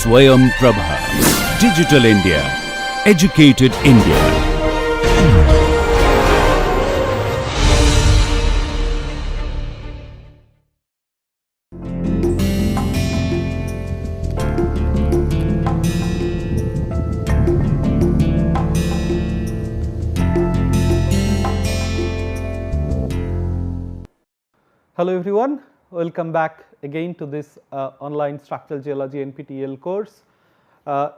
Swayam Prabha. Digital India. Educated India. Hello everyone, welcome back again to this online structural geology NPTEL course.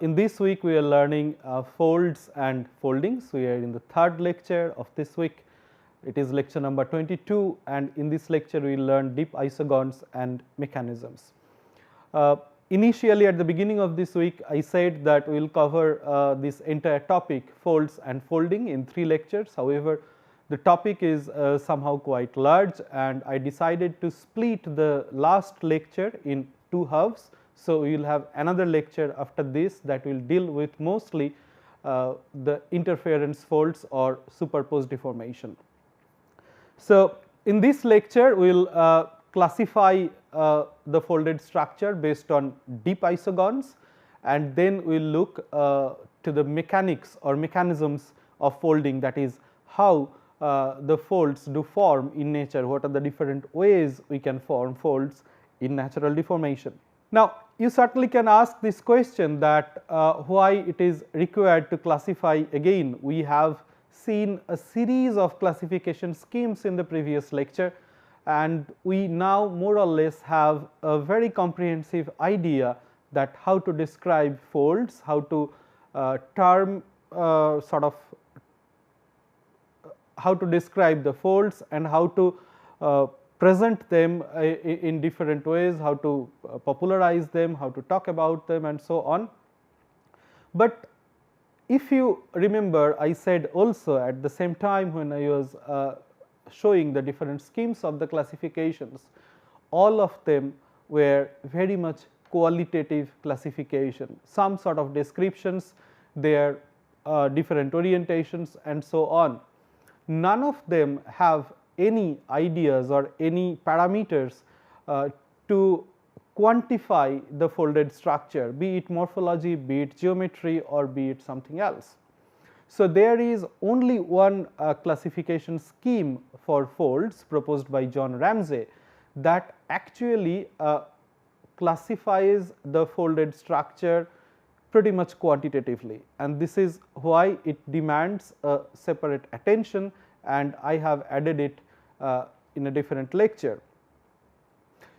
In this week we are learning folds and foldings. We are in the third lecture of this week. It is lecture number 22, and in this lecture we will learn deep isogons and mechanisms. Initially at the beginning of this week I said that we will cover this entire topic, folds and folding, in 3 lectures. However, the topic is somehow quite large, and I decided to split the last lecture in 2 halves. So, we will have another lecture after this that will deal with mostly the interference folds or superposed deformation. So, in this lecture we will classify the folded structure based on deep isogons, and then we will look to the mechanics or mechanisms of folding, that is how the folds do form in nature, what are the different ways we can form folds in natural deformation. Now, you certainly can ask this question that why it is required to classify again. We have seen a series of classification schemes in the previous lecture, and we now more or less have a very comprehensive idea that how to describe folds, how to how to describe the folds and how to present them in different ways, how to popularize them, how to talk about them and so on. But if you remember, I said also at the same time when I was showing the different schemes of the classifications, all of them were very much qualitative classification, some sort of descriptions, their different orientations and so on. None of them have any ideas or any parameters to quantify the folded structure, be it morphology, be it geometry, or be it something else. So, there is only one classification scheme for folds proposed by John Ramsay that actually classifies the folded structure pretty much quantitatively, and this is why it demands a separate attention, and I have added it in a different lecture.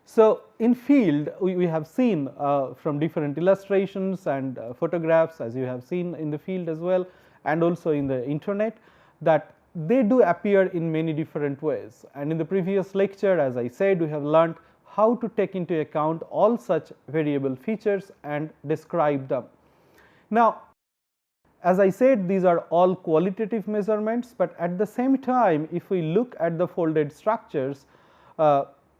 So, in field we have seen from different illustrations and photographs, as you have seen in the field as well and also in the internet, that they do appear in many different ways, and in the previous lecture, as I said, we have learnt how to take into account all such variable features and describe them. Now, as I said, these are all qualitative measurements, but at the same time if we look at the folded structures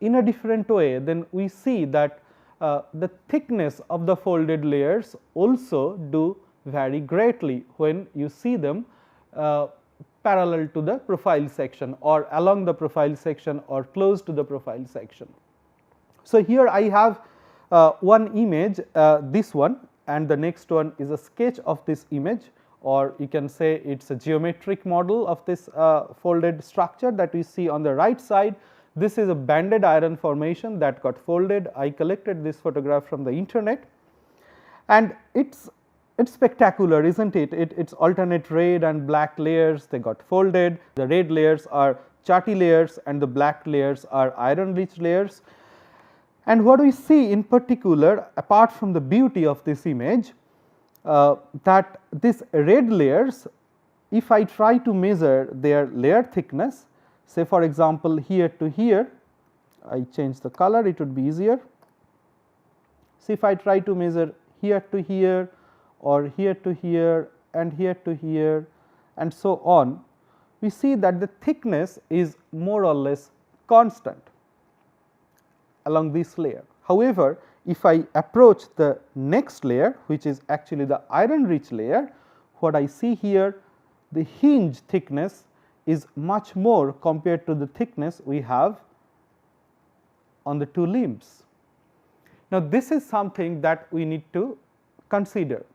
in a different way, then we see that the thickness of the folded layers also do vary greatly when you see them parallel to the profile section or along the profile section or close to the profile section. So, here I have one image, this one, and the next one is a sketch of this image, or you can say it is a geometric model of this folded structure that we see on the right side. This is a banded iron formation that got folded. I collected this photograph from the internet, and it's spectacular, isn't it? It's alternate red and black layers, they got folded. The red layers are chatty layers and the black layers are iron rich layers. And what we see in particular, apart from the beauty of this image, that these red layers, if I try to measure their layer thickness, say for example here to here, I change the color, it would be easier. See, if I try to measure here to here or here to here and here to here and so on, we see that the thickness is more or less constant along this layer. However, if I approach the next layer, which is actually the iron rich layer, what I see here, the hinge thickness is much more compared to the thickness we have on the 2 limbs. Now, this is something that we need to consider,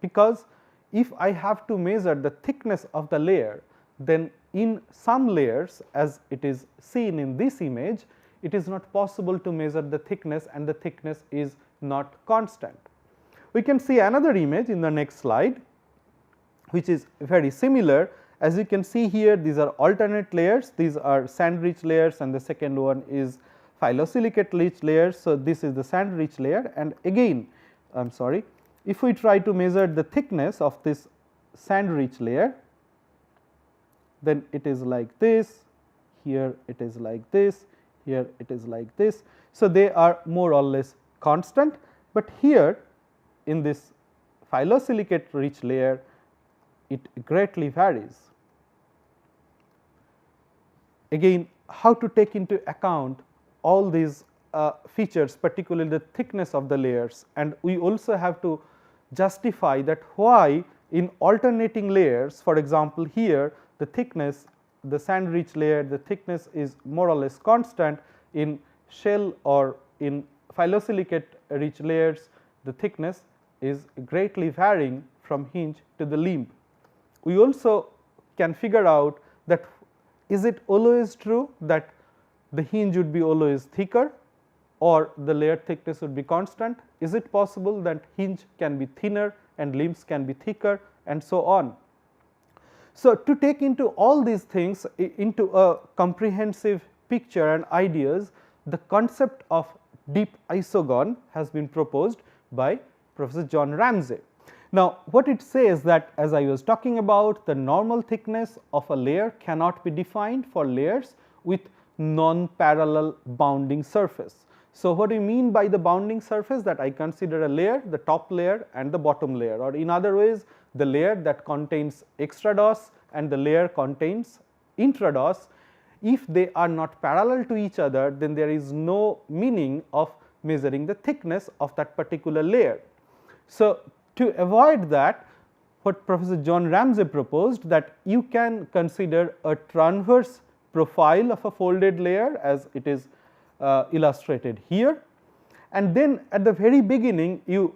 because if I have to measure the thickness of the layer, then in some layers, as it is seen in this image, it is not possible to measure the thickness, and the thickness is not constant. We can see another image in the next slide, which is very similar. As you can see here, these are alternate layers, these are sand rich layers, and the second one is phyllosilicate rich layers. So, this is the sand rich layer, and again I am sorry, if we try to measure the thickness of this sand rich layer, then it is like this, here it is like this, here it is like this. So, they are more or less constant, but here in this phyllosilicate rich layer it greatly varies. Again, how to take into account all these features, particularly the thickness of the layers, and we also have to justify that why in alternating layers, for example, here the thickness, the sand rich layer, the thickness is more or less constant. In shell or in phyllosilicate rich layers, the thickness is greatly varying from hinge to the limb. We also can figure out that is it always true that the hinge would be always thicker or the layer thickness would be constant? Is it possible that hinge can be thinner and limbs can be thicker, and so on? So, to take into all these things into a comprehensive picture and ideas, the concept of deep isogon has been proposed by Professor John Ramsay. Now, what it says that, as I was talking about, the normal thickness of a layer cannot be defined for layers with non-parallel bounding surface. So, what do you mean by the bounding surface? That I consider a layer, the top layer and the bottom layer, or in other ways the layer that contains extrados and the layer contains intrados. If they are not parallel to each other, then there is no meaning of measuring the thickness of that particular layer. So, to avoid that, what Professor John Ramsay proposed, that you can consider a transverse profile of a folded layer as it is illustrated here, and then at the very beginning you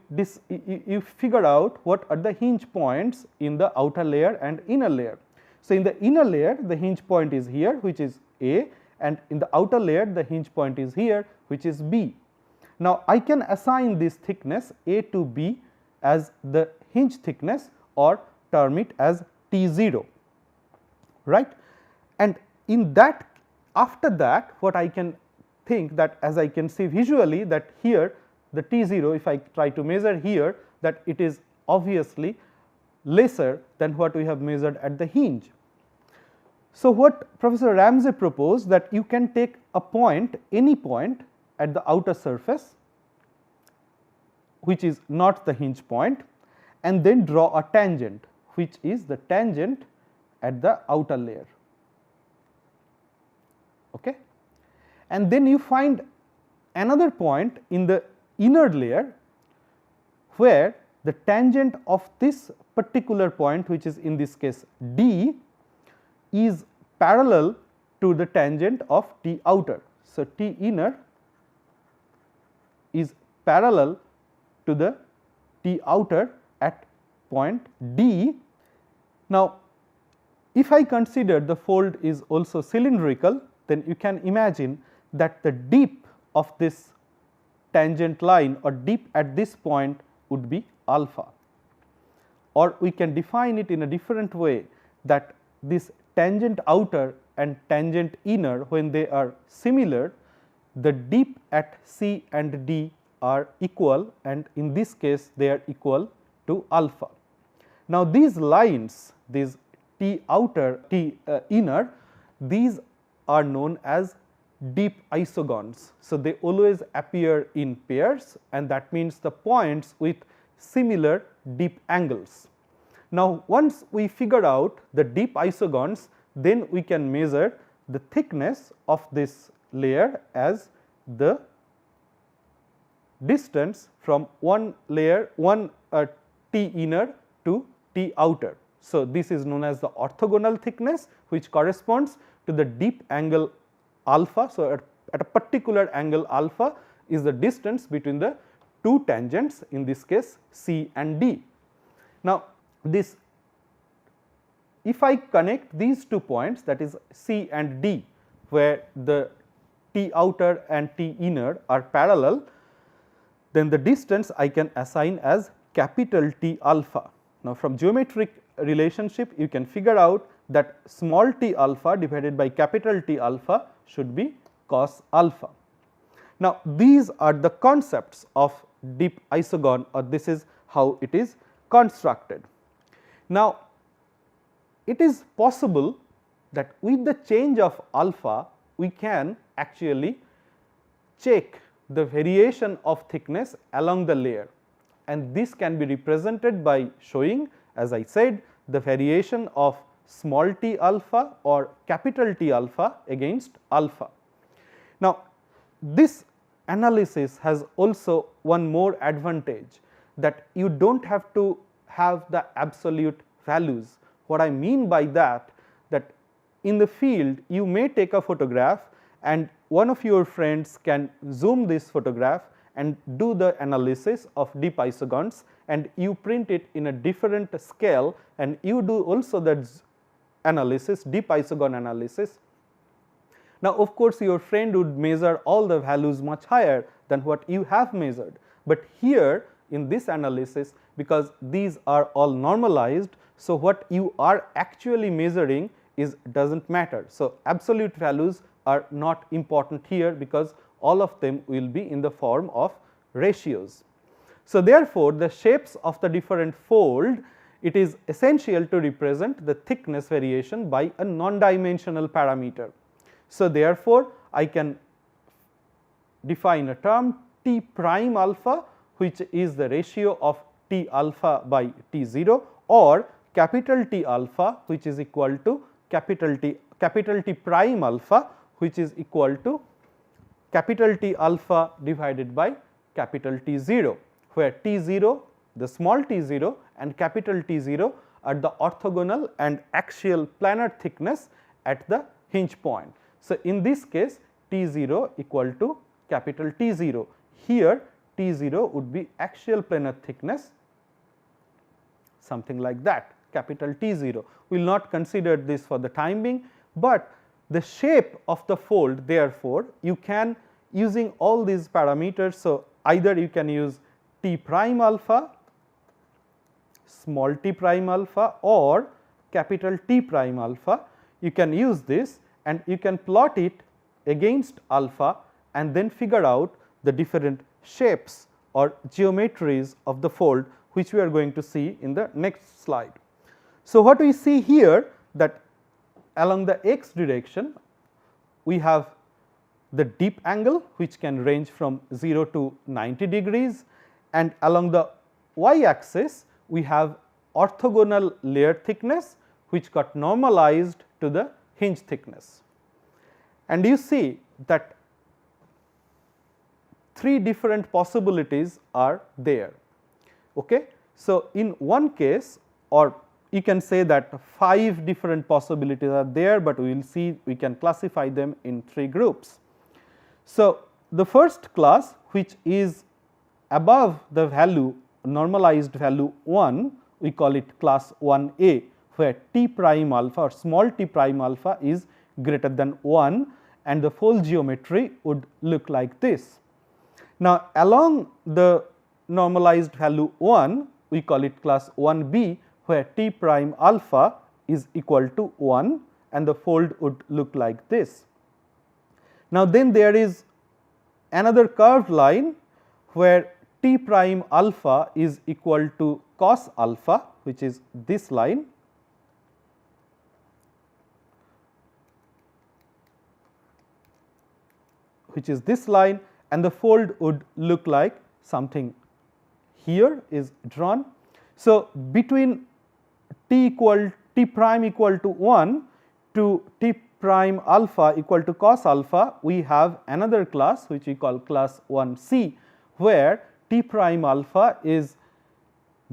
figure out what are the hinge points in the outer layer and inner layer. So, in the inner layer the hinge point is here, which is A, and in the outer layer the hinge point is here, which is B. Now, I can assign this thickness A to B as the hinge thickness or term it as T0, right. And in that, after that, what I can think that, as I can see visually, that here the T0, if I try to measure here, that it is obviously lesser than what we have measured at the hinge. So, what Professor Ramsay proposed, that you can take a point, any point at the outer surface which is not the hinge point, and then draw a tangent, which is the tangent at the outer layer. Okay. And then you find another point in the inner layer where the tangent of this particular point, which is in this case D, is parallel to the tangent of T outer. So, T inner is parallel to the T outer at point D. Now, if I consider the fold is also cylindrical, then you can imagine that the dip of this tangent line or dip at this point would be alpha, or we can define it in a different way, that this tangent outer and tangent inner, when they are similar, the dip at C and D are equal, and in this case they are equal to alpha. Now, these lines, these T outer, T inner, these are known as deep isogons. So, they always appear in pairs, and that means the points with similar deep angles. Now, once we figure out the deep isogons, then we can measure the thickness of this layer as the distance from one layer, T inner to T outer. So, this is known as the orthogonal thickness, which corresponds to the deep angle alpha. So, at a particular angle alpha is the distance between the two tangents, in this case C and D. Now, this if I connect these 2 points, that is C and D, where the T outer and T inner are parallel, then the distance I can assign as capital T alpha. Now, from geometric relationship you can figure out that small t alpha divided by capital T alpha should be cos alpha. Now, these are the concepts of deep isogon, or this is how it is constructed. Now, it is possible that with the change of alpha we can actually check the variation of thickness along the layer, and this can be represented by showing, as I said, the variation of small t alpha or capital T alpha against alpha. Now, this analysis has also one more advantage, that you do not have to have the absolute values. What I mean by that in the field you may take a photograph and one of your friends can zoom this photograph and do the analysis of deep isogons, and you print it in a different scale and you do also that analysis, deep isogon analysis. Now, of course, your friend would measure all the values much higher than what you have measured, but here in this analysis, because these are all normalized, so what you are actually measuring does not matter. So, absolute values are not important here, because all of them will be in the form of ratios. So, therefore, the shapes of the different fold, it is essential to represent the thickness variation by a non-dimensional parameter. So, therefore, I can define a term T prime alpha, which is the ratio of T alpha by T 0, or capital T alpha, which is equal to capital T prime alpha, which is equal to capital T alpha divided by capital T 0, where T 0, the small t 0 and capital T 0 are the orthogonal and axial planar thickness at the hinge point. So, in this case T 0 equal to capital T 0, here T 0 would be axial planar thickness, something like that, capital T 0. We will not consider this for the time being, but the shape of the fold, therefore, you can using all these parameters. So, either you can use T prime alpha, small t prime alpha, or capital T prime alpha. You can use this and you can plot it against alpha and then figure out the different shapes or geometries of the fold, which we are going to see in the next slide. So, what we see here, that along the x direction we have the deep angle, which can range from 0 to 90 degrees, and along the y axis we have orthogonal layer thickness, which got normalized to the hinge thickness. And you see that 3 different possibilities are there. Okay? So, in one case, or you can say that 5 different possibilities are there, but we will see we can classify them in 3 groups. So, the first class, which is above the value normalized value 1, we call it class 1A, where t prime alpha or small t prime alpha is greater than 1, and the fold geometry would look like this. Now, along the normalized value 1, we call it class 1B, where t prime alpha is equal to 1 and the fold would look like this. Now, then there is another curved line where t prime alpha is equal to cos alpha, which is this line, and the fold would look like something here is drawn. So, between t prime equal to 1 to t prime alpha equal to cos alpha, we have another class which we call class 1C, where t prime alpha is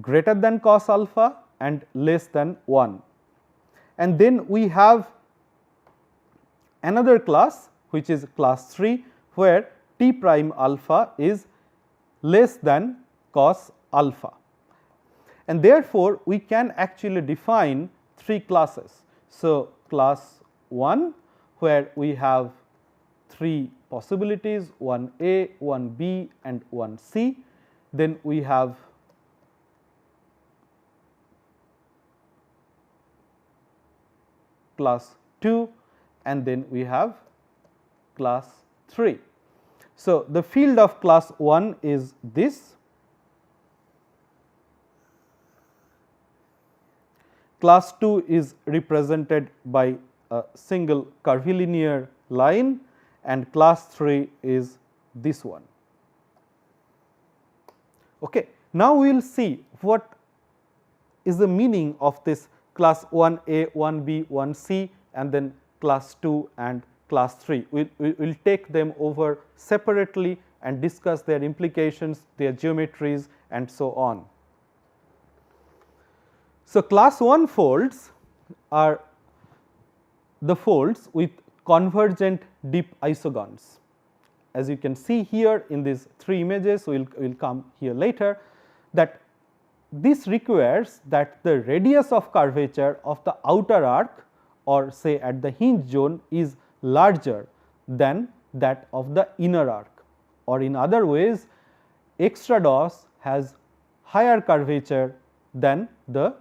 greater than cos alpha and less than 1. And then we have another class which is class 3, where t prime alpha is less than cos alpha. And therefore, we can actually define 3 classes. So, class 1 where we have 3 possibilities, 1A, 1B and 1C. Then we have class 2 and then we have class 3. So, the field of class 1 is this, class 2 is represented by a single curvilinear line and class 3 is this one. Okay. Now, we will see what is the meaning of this class 1A, 1B, 1C and then class 2 and class 3. We will take them over separately and discuss their implications, their geometries and so on. So, class 1 folds are the folds with convergent deep isogons. As you can see here in these 3 images, we will come here later, that this requires that the radius of curvature of the outer arc or say at the hinge zone is larger than that of the inner arc, or in other ways extra DOS has higher curvature than the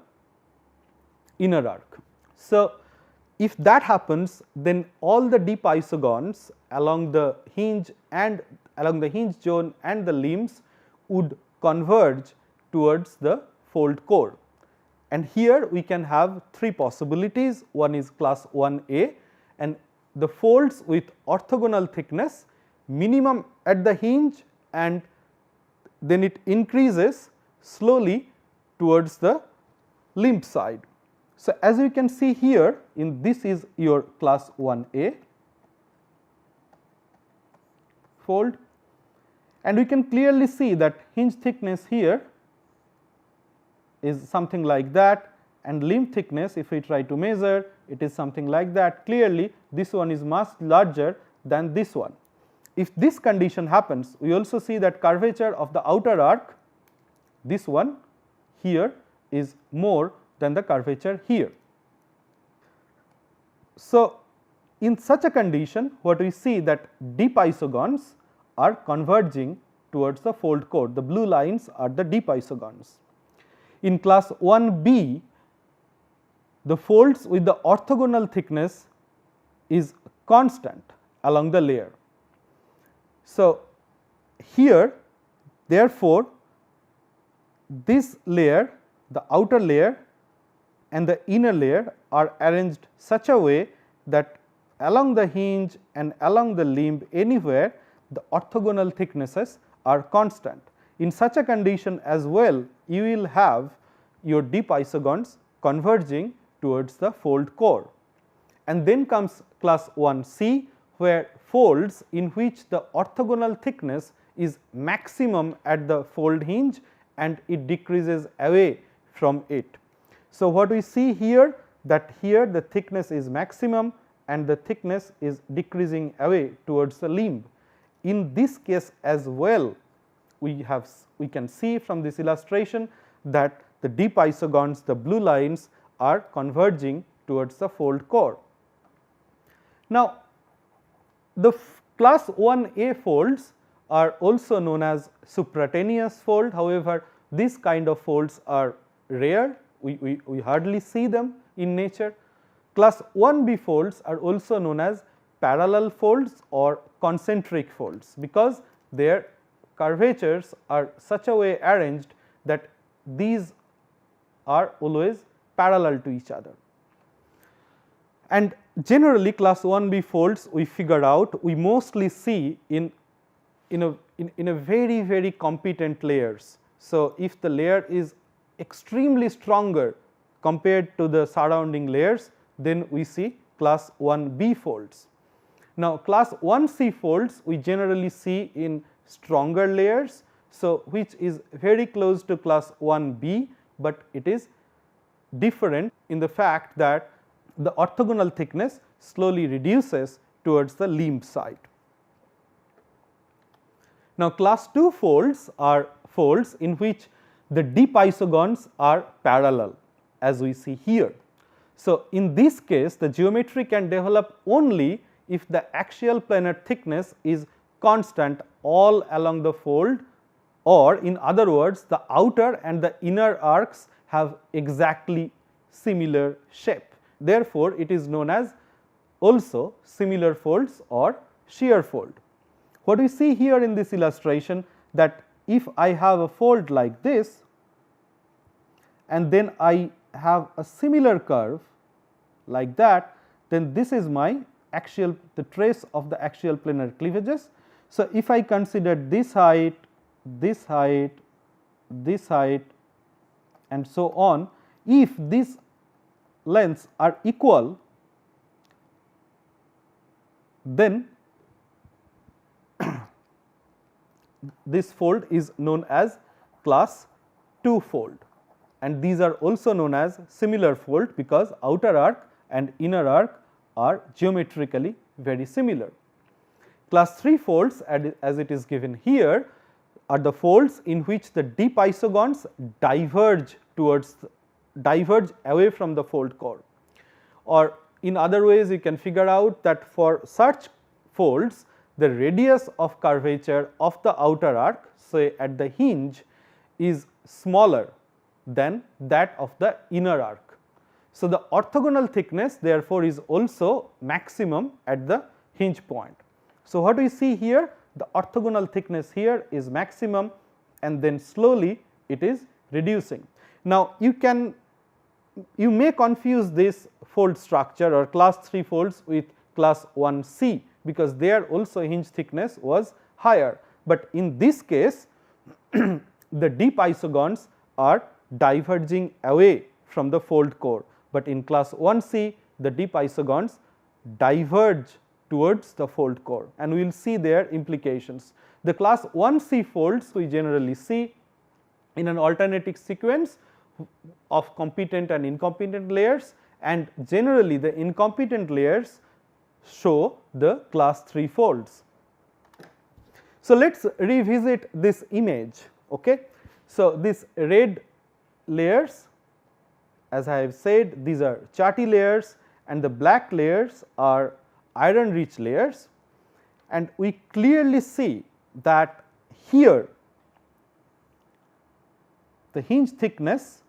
inner arc. So, if that happens, then all the deep isogons along the hinge zone and the limbs would converge towards the fold core. And here we can have 3 possibilities. One is class 1A and the folds with orthogonal thickness minimum at the hinge and then it increases slowly towards the limb side. So, as you can see here, in this is your class 1A fold, and we can clearly see that hinge thickness here is something like that, and limb thickness, if we try to measure, it is something like that. Clearly, this one is much larger than this one. If this condition happens, we also see that curvature of the outer arc, this one here, is more than the curvature here. So, in such a condition, what we see that deep isogons are converging towards the fold core. The blue lines are the deep isogons. In class 1B, the folds with the orthogonal thickness is constant along the layer. So, here therefore, this layer, the outer layer and the inner layer are arranged such a way that along the hinge and along the limb anywhere the orthogonal thicknesses are constant. In such a condition as well, you will have your deep isogons converging towards the fold core. And then comes class 1C, where folds in which the orthogonal thickness is maximum at the fold hinge and it decreases away from it. So, what we see here, that here the thickness is maximum and the thickness is decreasing away towards the limb. In this case as well, we can see from this illustration that the deep isogons, the blue lines, are converging towards the fold core. Now, the class 1A folds are also known as supratenuous fold. However, these kind of folds are rare, we hardly see them in nature. Class 1B folds are also known as parallel folds or concentric folds, because their curvatures are such a way arranged that these are always parallel to each other. And generally class 1B folds, we figure out, we mostly see in a very competent layers. So, if the layer is extremely stronger compared to the surrounding layers, then we see class 1B folds. Now, class 1C folds we generally see in stronger layers, so which is very close to class 1B, but it is different in the fact that the orthogonal thickness slowly reduces towards the limb side. Now, class 2 folds are folds in which the deep isogons are parallel, as we see here. So, in this case the geometry can develop only if the axial planar thickness is constant all along the fold, or in other words the outer and the inner arcs have exactly similar shape. Therefore, it is known as also similar folds or shear fold. What we see here in this illustration, that if I have a fold like this and then I have a similar curve like that, then this is my axial, the trace of the axial planar cleavages. So, if I consider this height, this height, this height and so on, if these lengths are equal, then this fold is known as class 2 fold, and these are also known as similar fold because outer arc and inner arc are geometrically very similar. Class 3 folds, as it is given here, are the folds in which the deep isogons diverge away from the fold core, or in other ways you can figure out that for such folds the radius of curvature of the outer arc, say at the hinge, is smaller than that of the inner arc. So, the orthogonal thickness therefore is also maximum at the hinge point. So, what we see here, the orthogonal thickness here is maximum and then slowly it is reducing. Now, you may confuse this fold structure or class 3 folds with class 1C, because there also hinge thickness was higher, but in this case the deep isogons are diverging away from the fold core, but in class 1C the deep isogons diverge towards the fold core, and we will see their implications. The class 1C folds we generally see in an alternating sequence of competent and incompetent layers, and generally the incompetent layers show the class 3 folds. So, let us revisit this image. Okay. So, these red layers, as I have said, these are chatty layers, and the black layers are iron rich layers, and we clearly see that here the hinge thickness,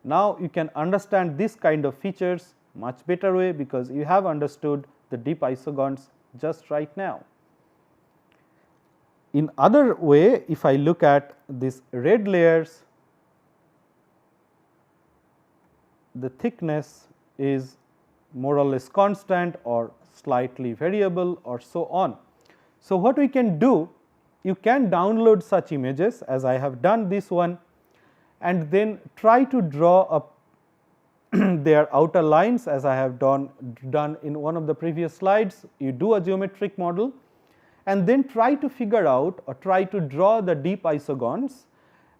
now you can understand this kind of features much better way, because you have understood the deep isogons just right now. In other way, if I look at these red layers, the thickness is more or less constant or slightly variable or so on. So, what we can do, you can download such images as I have done this one, and then try to draw up their outer lines as I have done in one of the previous slides. You do a geometric model and then try to figure out or try to draw the deep isogons,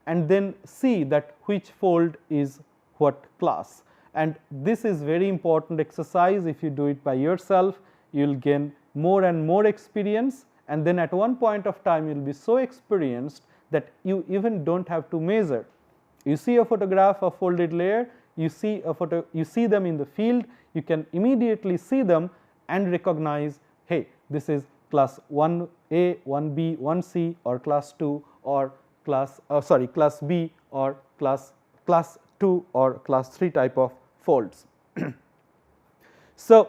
and then see that which fold is what class. And this is very important exercise. If you do it by yourself, you will gain more and more experience, and then at one point of time you will be so experienced that you even do not have to measure. You see a photograph of folded layer, you see them in the field, you can immediately see them and recognize, hey, this is class 1A, 1B, 1C, or class 2, or class B, or class 2 or class 3 type of folds. So,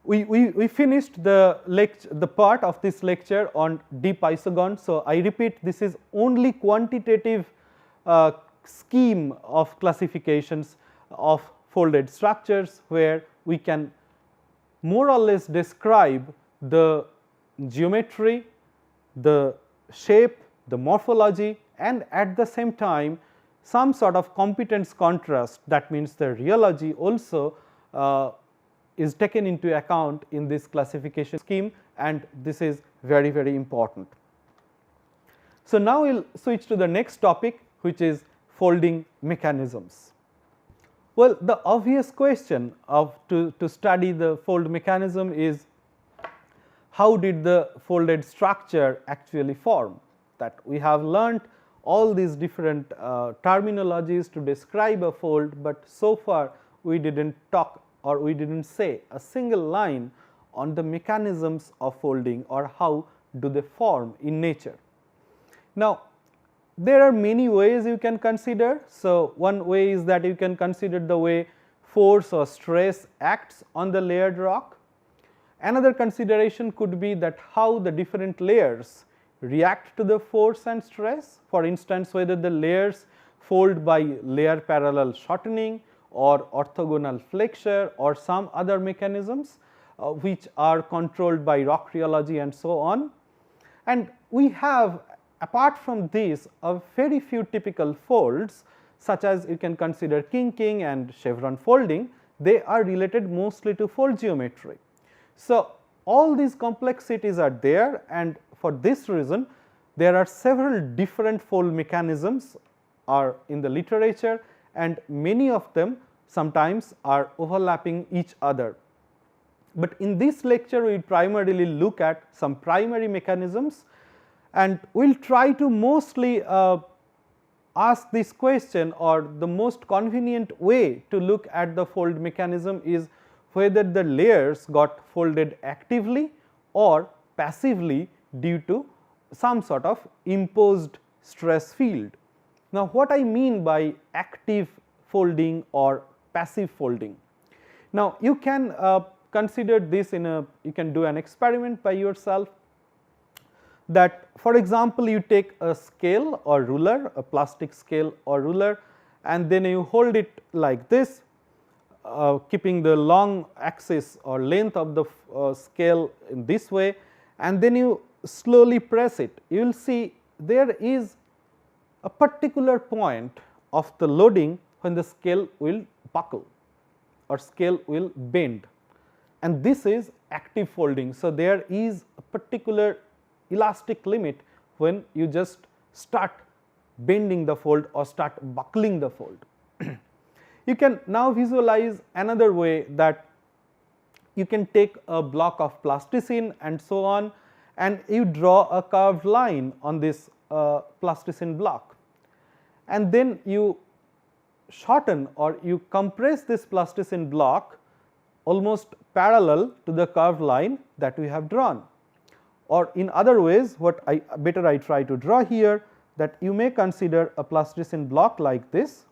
we finished the part of this lecture on deep isogons. So, I repeat, this is only quantitative scheme of classifications of folded structures, where we can more or less describe the geometry, the shape, the morphology, and at the same time some sort of competence contrast, that means the rheology also is taken into account in this classification scheme, and this is very, very important. So, now we will switch to the next topic, which is folding mechanisms. Well, the obvious question to study the fold mechanism is, how did the folded structure actually form. That we have learnt all these different terminologies to describe a fold, but so far we did not talk or we did not say a single line on the mechanisms of folding or how do they form in nature. Now, there are many ways you can consider. So, one way is that you can consider the way force or stress acts on the layered rock. Another consideration could be that how the different layers react to the force and stress. For instance, whether the layers fold by layer parallel shortening or orthogonal flexure or some other mechanisms which are controlled by rock rheology and so on. And we have, apart from this, a very few typical folds, such as you can consider kinking and chevron folding. They are related mostly to fold geometry. So, all these complexities are there, and for this reason there are several different fold mechanisms are in the literature, and many of them sometimes are overlapping each other. But in this lecture we will primarily look at some primary mechanisms, and we will try to mostly ask this question, or the most convenient way to look at the fold mechanism is whether the layers got folded actively or passively due to some sort of imposed stress field. Now, what I mean by active folding or passive folding? Now, you can consider this in a, you can do an experiment by yourself, that for example, you take a scale or ruler, a plastic scale or ruler, and then you hold it like this, keeping the long axis or length of the scale in this way, and then you slowly press it. You will see there is a particular point of the loading when the scale will buckle or scale will bend, and this is active folding. So, there is a particular elastic limit when you just start bending the fold or start buckling the fold. You can now visualize another way, that you can take a block of plasticine and so on, and you draw a curved line on this plasticine block, and then you shorten or you compress this plasticine block almost parallel to the curved line that we have drawn. Or in other ways, what I try to draw here, that you may consider a plasticine block like this,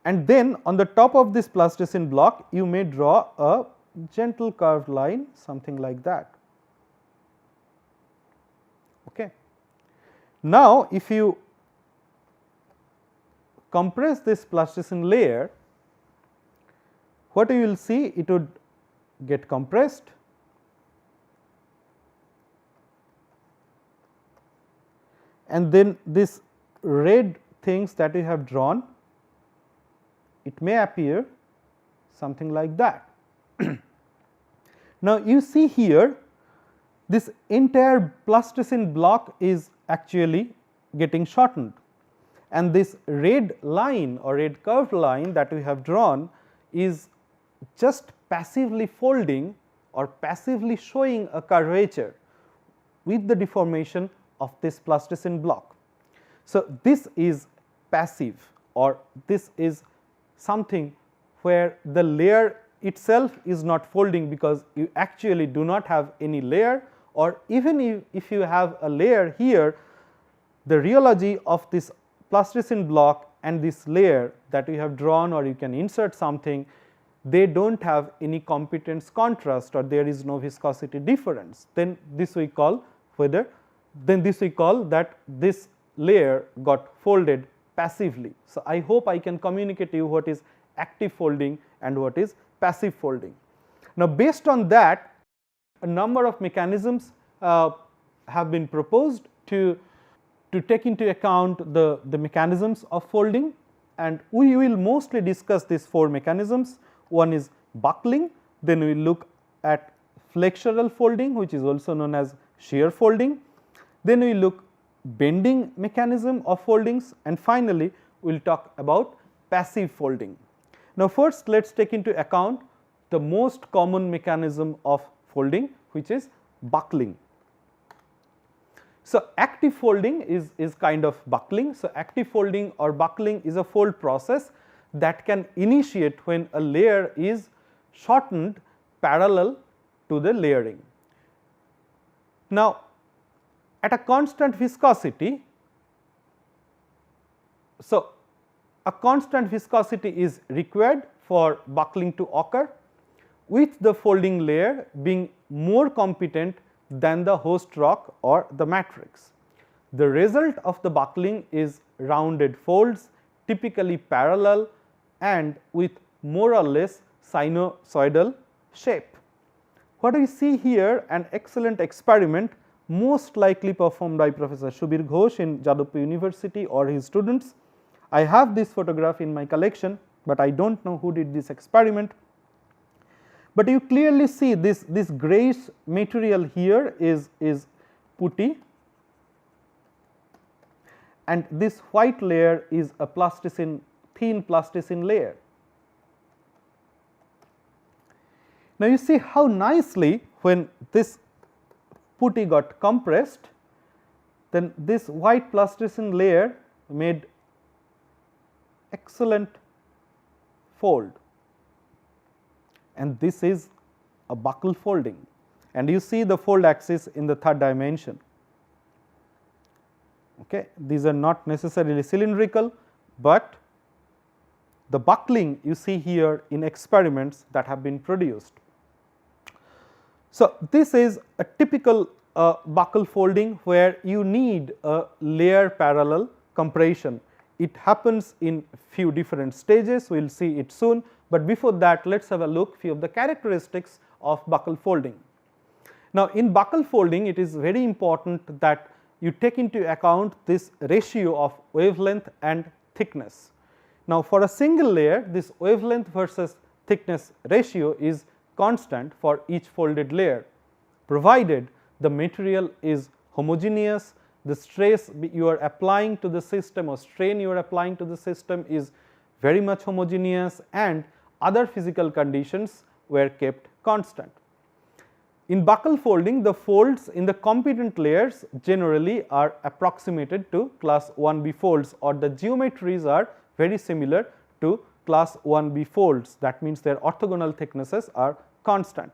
and then on the top of this plasticine block you may draw a gentle curved line, something like that. Okay. Now, if you compress this plasticine layer, what you will see, it would get compressed, and then this red things that you have drawn, it may appear something like that. Now, you see here this entire plasticine block is actually getting shortened, and this red line or red curved line that we have drawn is just passively folding or passively showing a curvature with the deformation of this plasticine block. So, this is passive, or this is something where the layer itself is not folding, because you actually do not have any layer, or even if you have a layer here, the rheology of this plasticine block and this layer that we have drawn, or you can insert something, they do not have any competence contrast, or there is no viscosity difference. Then this we call that this layer got folded passively. So, I hope I can communicate to you what is active folding and what is passive folding. Now, based on that, a number of mechanisms have been proposed to take into account the mechanisms of folding, and we will mostly discuss these four mechanisms. One is buckling, then we will look at flexural folding, which is also known as shear folding, then we look bending mechanism of foldings, and finally we will talk about passive folding. Now, first let us take into account the most common mechanism of folding, which is buckling. So, active folding is kind of buckling. So, active folding or buckling is a fold process that can initiate when a layer is shortened parallel to the layering. Now, at a constant viscosity, so a constant viscosity is required for buckling to occur, with the folding layer being more competent than the host rock or the matrix. The result of the buckling is rounded folds, typically parallel and with more or less sinusoidal shape. What we see here, an excellent experiment most likely performed by Professor Subir Ghosh in Jadavpur University or his students. I have this photograph in my collection, but I do not know who did this experiment. But you clearly see this greyish material here is putty, and this white layer is a plasticine, thin plasticine layer. Now, you see how nicely when this putty got compressed, then this white plasticine layer made excellent fold, and this is a buckle folding, and you see the fold axis in the third dimension. Okay. These are not necessarily cylindrical, but the buckling you see here in experiments that have been produced. So, this is a typical buckle folding where you need a layer parallel compression. It happens in few different stages, we will see it soon, but before that let us have a look few of the characteristics of buckle folding. Now, in buckle folding it is very important that you take into account this ratio of wavelength and thickness. Now, for a single layer, this wavelength versus thickness ratio is constant for each folded layer, provided the material is homogeneous, the stress you are applying to the system or strain you are applying to the system is very much homogeneous, and other physical conditions were kept constant. In buckle folding, the folds in the competent layers generally are approximated to class 1b folds, or the geometries are very similar to class 1b folds. That means their orthogonal thicknesses are constant.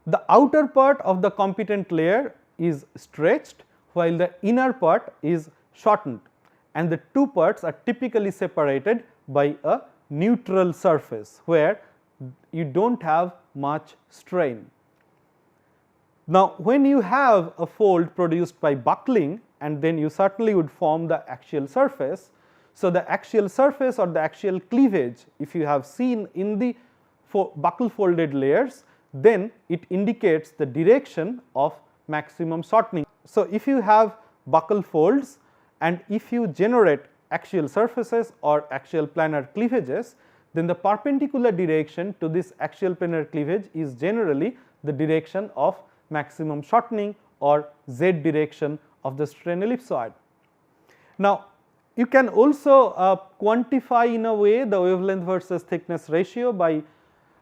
The outer part of the competent layer is stretched, while the inner part is shortened, and the two parts are typically separated by a neutral surface where you do not have much strain. Now, when you have a fold produced by buckling, and then you certainly would form the axial surface. So, the axial surface or the axial cleavage, if you have seen in the buckle folded layers, then it indicates the direction of maximum shortening. So, if you have buckle folds and if you generate axial surfaces or axial planar cleavages, then the perpendicular direction to this axial planar cleavage is generally the direction of maximum shortening or z direction of the strain ellipsoid. Now, you can also quantify in a way the wavelength versus thickness ratio by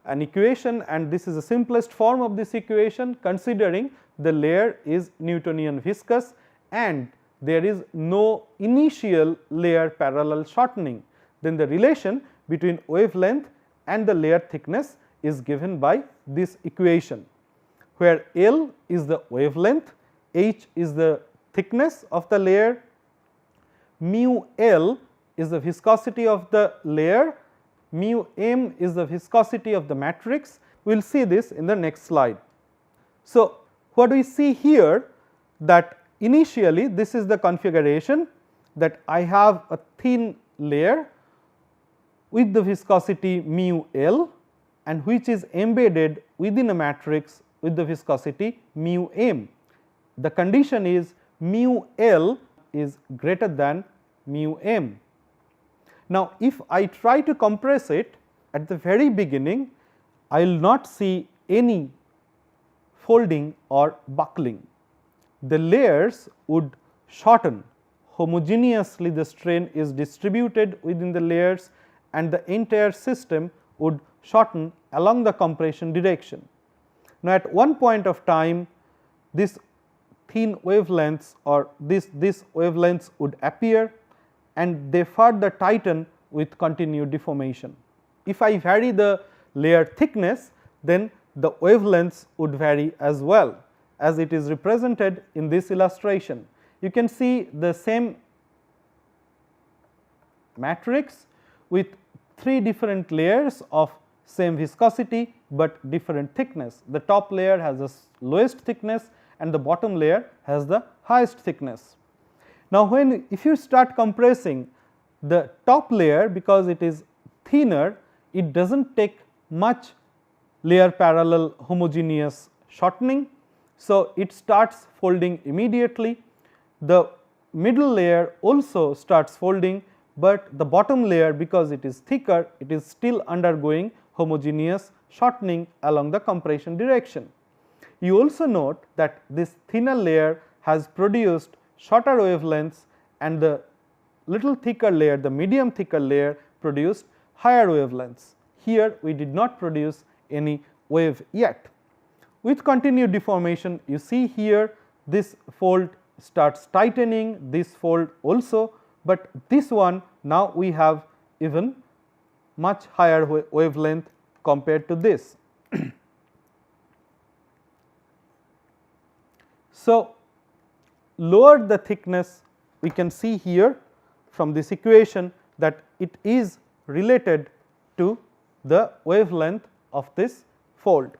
an equation, and this is the simplest form of this equation, considering the layer is Newtonian viscous and there is no initial layer parallel shortening. Then the relation between wavelength and the layer thickness is given by this equation, where L is the wavelength, H is the thickness of the layer, mu L is the viscosity of the layer, mu M is the viscosity of the matrix. We will see this in the next slide. So, what we see here, that initially this is the configuration, that I have a thin layer with the viscosity mu L and which is embedded within a matrix with the viscosity mu M. The condition is mu L is greater than mu M. Now, if I try to compress it at the very beginning, I will not see any folding or buckling. The layers would shorten homogeneously the strain is distributed within the layers, and the entire system would shorten along the compression direction. Now, at one point of time, this thin wavelengths or this wavelengths would appear, and they further tighten with continued deformation. If I vary the layer thickness, then the wavelengths would vary as well, as it is represented in this illustration. You can see the same matrix with 3 different layers of same viscosity, but different thickness. The top layer has the lowest thickness and the bottom layer has the highest thickness. Now, if you start compressing the top layer, because it is thinner, it does not take much layer parallel homogeneous shortening. So, it starts folding immediately. The middle layer also starts folding, but the bottom layer, because it is thicker, it is still undergoing homogeneous shortening along the compression direction. You also note that this thinner layer has produced shorter wavelengths, and the little thicker layer, the medium thicker layer, produced higher wavelengths. Here we did not produce any wave yet. With continued deformation, you see here this fold starts tightening, this fold also, but this one now we have even much higher wavelength compared to this. So, lower the thickness, we can see here from this equation that it is related to the wavelength of this fold.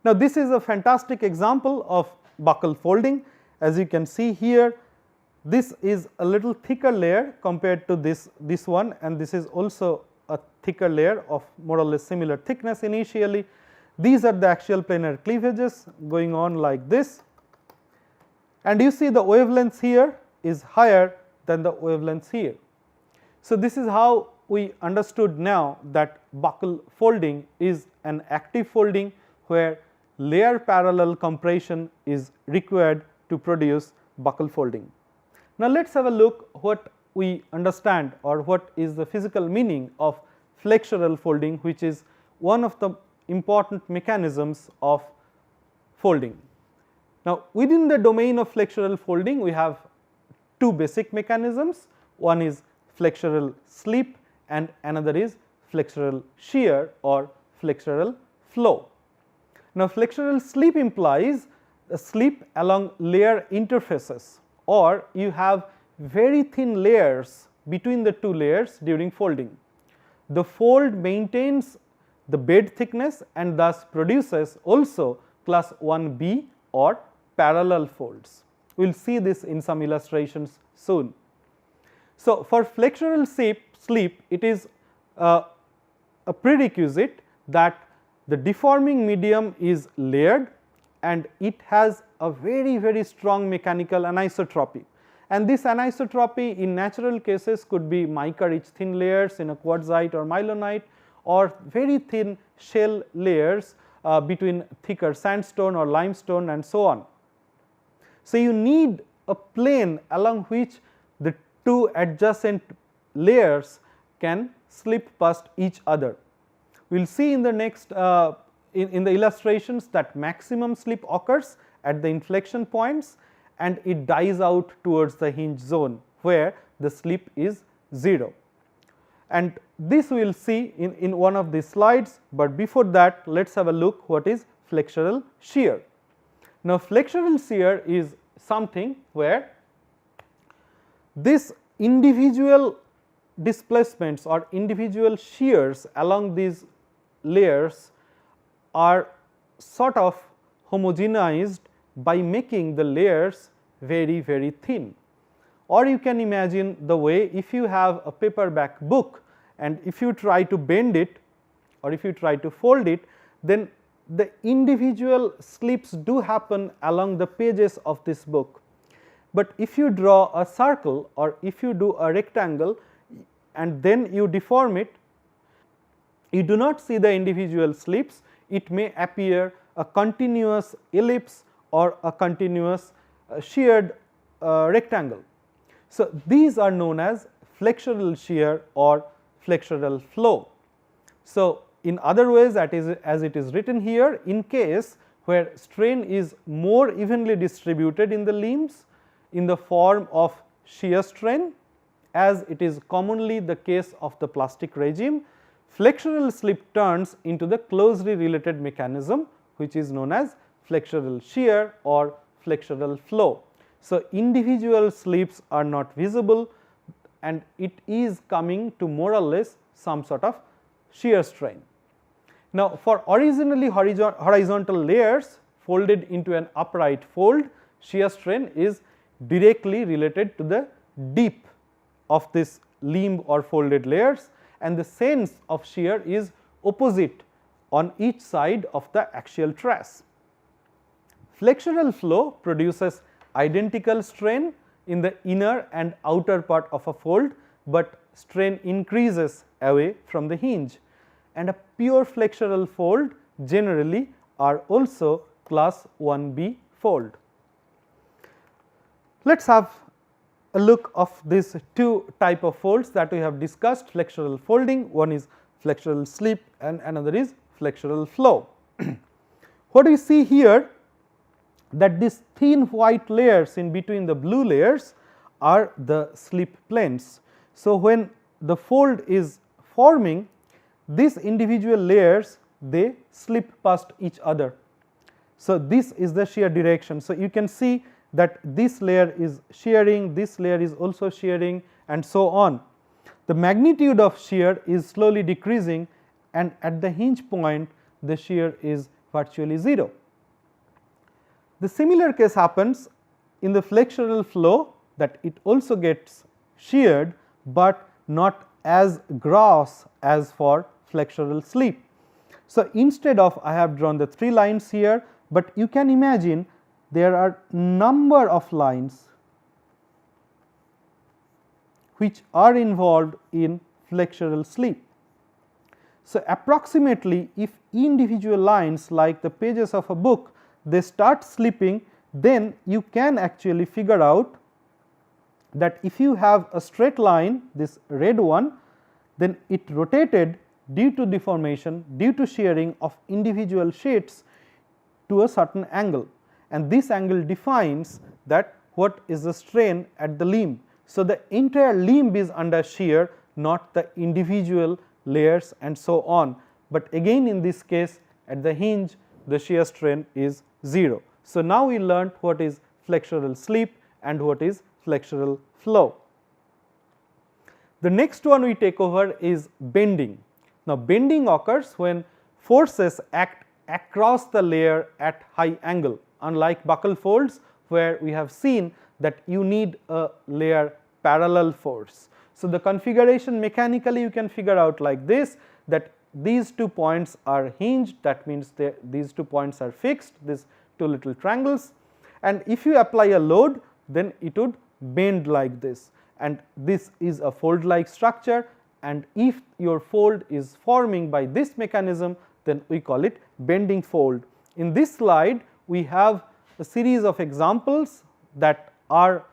Now, this is a fantastic example of buccal folding. As you can see here, this is a little thicker layer compared to this one, and this is also a thicker layer of more or less similar thickness initially. These are the axial planar cleavages going on like this, and you see the wavelengths here is higher than the wavelengths here. So, this is how we understood now that buccal folding is an active folding, where layer parallel compression is required to produce buccal folding. Now, let us have a look what we understand, or what is the physical meaning of flexural folding, which is one of the important mechanisms of folding. Now, within the domain of flexural folding, we have 2 basic mechanisms. One is flexural slip and another is flexural shear or flexural flow. Now, flexural slip implies a slip along layer interfaces, or you have very thin layers between the 2 layers during folding. The fold maintains the bed thickness and thus produces also class 1b or parallel folds. We will see this in some illustrations soon. So, for flexural slip, it is a prerequisite that the deforming medium is layered and it has a very strong mechanical anisotropy, and this anisotropy in natural cases could be mica rich thin layers in a quartzite or mylonite, or very thin shell layers between thicker sandstone or limestone and so on. So, you need a plane along which the 2 adjacent layers can slip past each other. We will see in the next in the illustrations that maximum slip occurs at the inflection points and it dies out towards the hinge zone where the slip is 0. And this we will see in one of these slides, but before that let us have a look what is flexural shear. Now, flexural shear is something where this individual displacements or individual shears along these layers are sort of homogenized by making the layers very thin. Or you can imagine the way if you have a paperback book and if you try to bend it or if you try to fold it, then the individual slips do happen along the pages of this book. But if you draw a circle or if you do a rectangle and then you deform it, you do not see the individual slips. It may appear a continuous ellipse or a continuous sheared rectangle. So, these are known as flexural shear or flexural flow. So, in other ways, that is as it is written here, in case where strain is more evenly distributed in the limbs in the form of shear strain, as it is commonly the case of the plastic regime, flexural slip turns into the closely related mechanism which is known as flexural shear or flexural flow. So, individual slips are not visible and it is coming to more or less some sort of shear strain. Now, for originally horizontal layers folded into an upright fold, shear strain is directly related to the dip of this limb or folded layers, and the sense of shear is opposite on each side of the axial truss. Flexural flow produces identical strain in the inner and outer part of a fold, but strain increases away from the hinge, and a pure flexural fold generally are also class 1B fold. Let us have a look of these two type of folds that we have discussed: flexural folding, one is flexural slip and another is flexural flow. What we see here, that these thin white layers in between the blue layers are the slip planes. So, when the fold is forming, these individual layers they slip past each other. So, this is the shear direction. So, you can see that this layer is shearing, this layer is also shearing, and so on. The magnitude of shear is slowly decreasing, and at the hinge point the shear is virtually 0. The similar case happens in the flexural flow, that it also gets sheared, but not as gross as for flexural slip. So, instead of, I have drawn the 3 lines here, but you can imagine there are number of lines which are involved in flexural slip. So, approximately if individual lines like the pages of a book they start slipping, then you can actually figure out that if you have a straight line, this red one, then it rotated due to deformation, due to shearing of individual sheets to a certain angle, and this angle defines that what is the strain at the limb. So, the entire limb is under shear, not the individual layers and so on, but again in this case at the hinge the shear strain is 0. So, now we learnt what is flexural slip and what is flexural flow. The next one we take over is bending. Now, bending occurs when forces act across the layer at high angle, unlike buckle folds where we have seen that you need a layer parallel force. So, the configuration mechanically you can figure out like this, that these 2 points are hinged, that means these 2 points are fixed, these 2 little triangles, and if you apply a load then it would bend like this, and this is a fold like structure, and if your fold is forming by this mechanism then we call it bending fold. In this slide we have a series of examples that are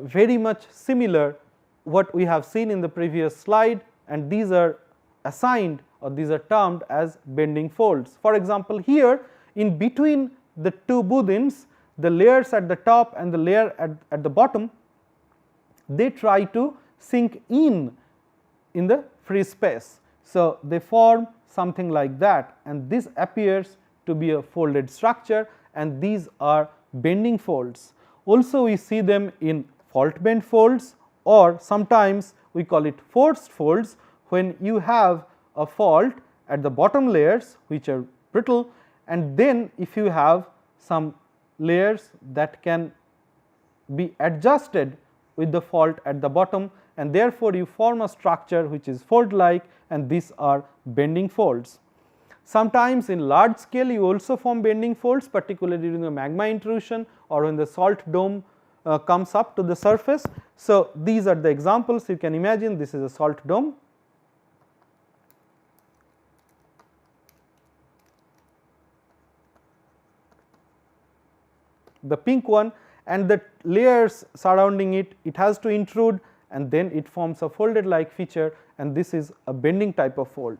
very much similar what we have seen in the previous slide, and these are assigned or these are termed as bending folds. For example, here in between the 2 boudins, the layers at the top and the layer at the bottom, they try to sink in the free space. So, they form something like that, and this appears to be a folded structure, and these are bending folds. Also we see them in fault bend folds, or sometimes we call it forced folds when you have a fault at the bottom layers which are brittle, and then if you have some layers that can be adjusted with the fault at the bottom, and therefore you form a structure which is fold like, and these are bending folds. Sometimes in large scale you also form bending folds, particularly during the magma intrusion or when the salt dome comes up to the surface. So, these are the examples. You can imagine this is a salt dome. The pink one, and the layers surrounding it, it has to intrude, and then it forms a folded like feature, and this is a bending type of fold.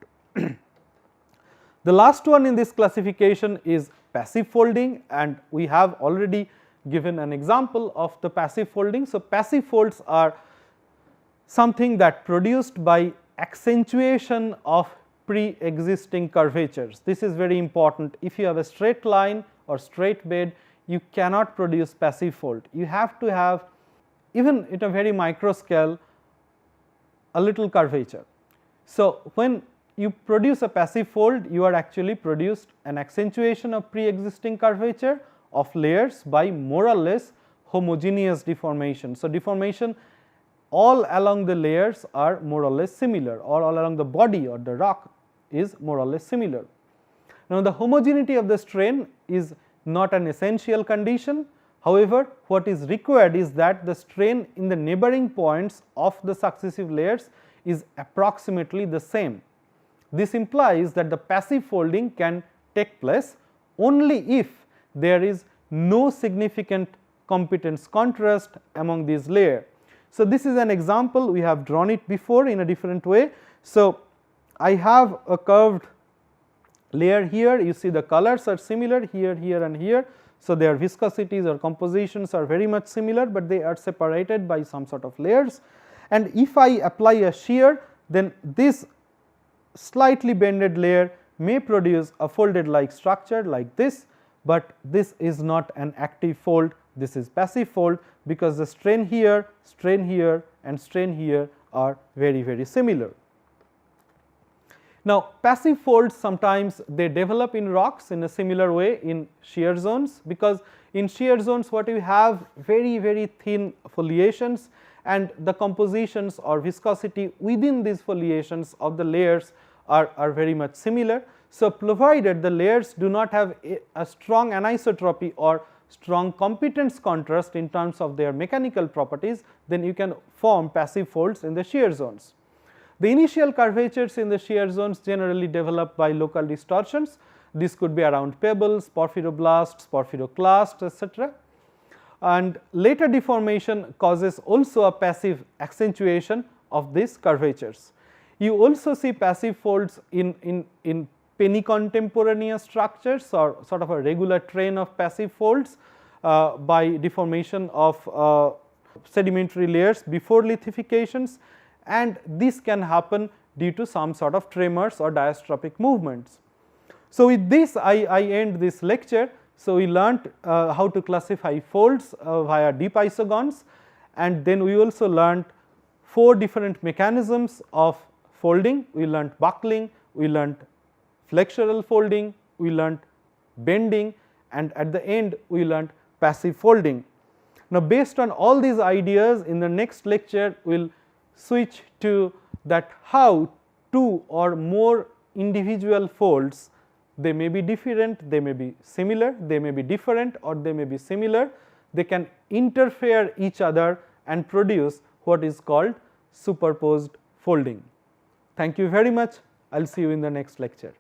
The last one in this classification is passive folding, and we have already given an example of the passive folding. So, passive folds are something that produced by accentuation of pre-existing curvatures. This is very important. If you have a straight line or straight bed, you cannot produce passive fold. You have to have, even at a very micro scale, a little curvature. So, when you produce a passive fold, you are actually produced an accentuation of pre-existing curvature of layers by more or less homogeneous deformation. So, deformation all along the layers are more or less similar, or all along the body or the rock is more or less similar. Now, the homogeneity of the strain is not an essential condition. However, what is required is that the strain in the neighboring points of the successive layers is approximately the same. This implies that the passive folding can take place only if there is no significant competence contrast among these layers. So, this is an example, we have drawn it before in a different way. So, I have a curved layer here, you see the colors are similar here, here and here. So, their viscosities or compositions are very much similar, but they are separated by some sort of layers. And if I apply a shear, then this slightly bended layer may produce a folded like structure like this, but this is not an active fold, this is passive fold, because the strain here and strain here are very, very similar. Now, passive folds sometimes they develop in rocks in a similar way in shear zones, because in shear zones what you have very, very thin foliations, and the compositions or viscosity within these foliations of the layers are very much similar. So, provided the layers do not have a strong anisotropy or strong competence contrast in terms of their mechanical properties, then you can form passive folds in the shear zones. The initial curvatures in the shear zones generally develop by local distortions. This could be around pebbles, porphyroblasts, porphyroclasts, etc. And later deformation causes also a passive accentuation of these curvatures. You also see passive folds in penny-contemporaneous structures, or sort of a regular train of passive folds by deformation of sedimentary layers before lithifications, and this can happen due to some sort of tremors or diastrophic movements. So, with this I end this lecture. So, we learnt how to classify folds via deep isogons, and then we also learnt 4 different mechanisms of folding. We learnt buckling, we learnt flexural folding, we learnt bending, and at the end we learnt passive folding. Now, based on all these ideas, in the next lecture we will switch to that how 2 or more individual folds, they may be different, they may be similar, they may be different, or they may be similar, they can interfere each other and produce what is called superposed folding. Thank you very much. I will see you in the next lecture.